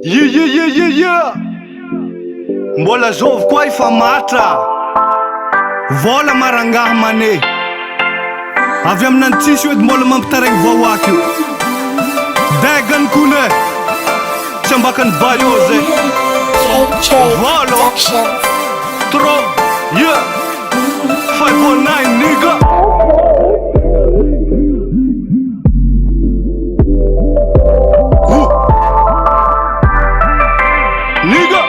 Yeah, yeah, yeah, yeah, yeah. Mbola zovy koa efa matra. Vola marangaha mane. Avy aminany tsisy edy mbola mampitaregny vahoaky io. Dagany kone Sambakany bayoze Volo Tro Yeah 519 nigga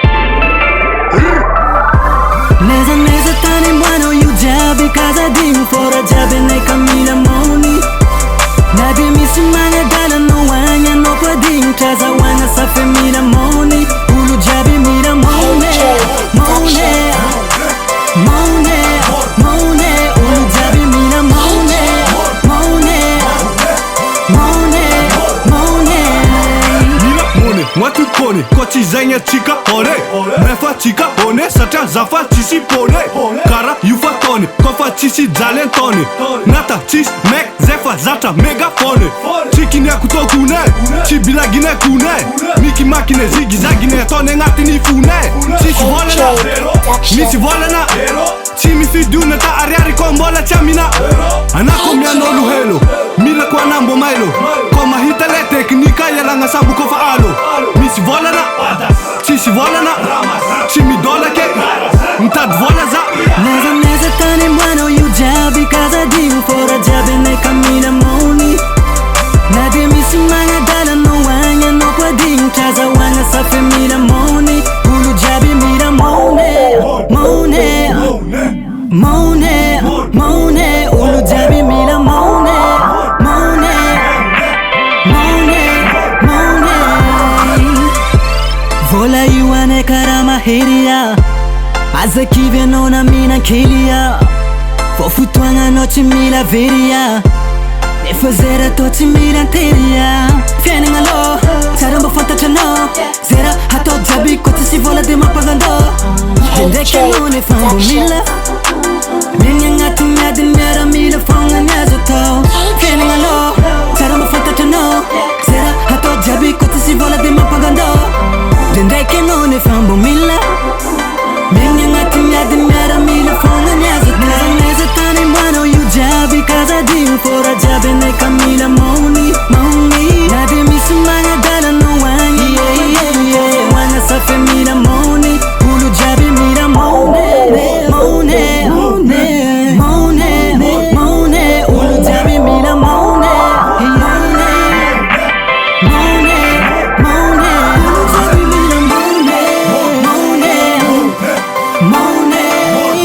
Nigga Neza tani mwana yu jabi kaza ding fora jabi ne kamila moni Nabi misimanya dala no wanya no kwa ding chaza wana safe mila moni Ulu jabi mila mone Mone Mone Mone Ulu jabi mila mone Mone Mone Mone Mila mone Mwatu pone Kochi zanya chika hone Mefa chika hone Satya zafa chisi pone Kara yufa tone Kofa chisi zalen tone Nata chis mek zefa zata megafone Chikini ya kutokune Chibila gine kune Miki makine zigi zagine Tone ngati ni fune Chishi volena Misi volena Chimi fidune ta ariari kombola chamina Anako miano luhelo Mila kwa nambo mailo Koma hitale teknika yalanga sabu kofa alo Misi volena Chishi volena Chimi dola ke Mtad vola za Neza tani mwana yu jabi kaza ding fora jabi ne kamila moni Nabi misimanya dala no wanya no kwa ding chaza wana safe mila moni Ulu jabi mila mone Mone Mone Mone Ulu jabi mila mone Mone Mone Mone Vola yuane karama heria Aza kive nona mina kilia Fofu twanga nochi mila veria Nefazera tochi mila teria Fiani ngalo Saramba fanta chano Zera hato jabi koti si vola de mapagando Dendeke none fango mila Minya ngati nyadi nyara mila fonga nyazo to Fiani ngalo Saramba fanta chano Zera hato jabi koti si vola de mapagando Dendeke none fango mila Minya ngati nyadi nyara mila fonga nyazo to Neza tani mwano yu jabi kaza ding fora jabi ne kamila moni Moni Nabi misimanya dala no wanya Wana safe mila moni Ulu jabi mila mone Mone Mone Mone Mone Ulu jabi mila mone Mone Mone Mone Ulu jabi mila mone Mone Mone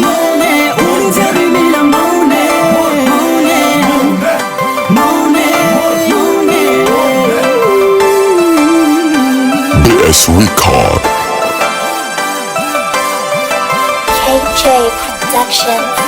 Mone Ulu jabi mila mone Mone Mone Mone Bless Record. KJ Production.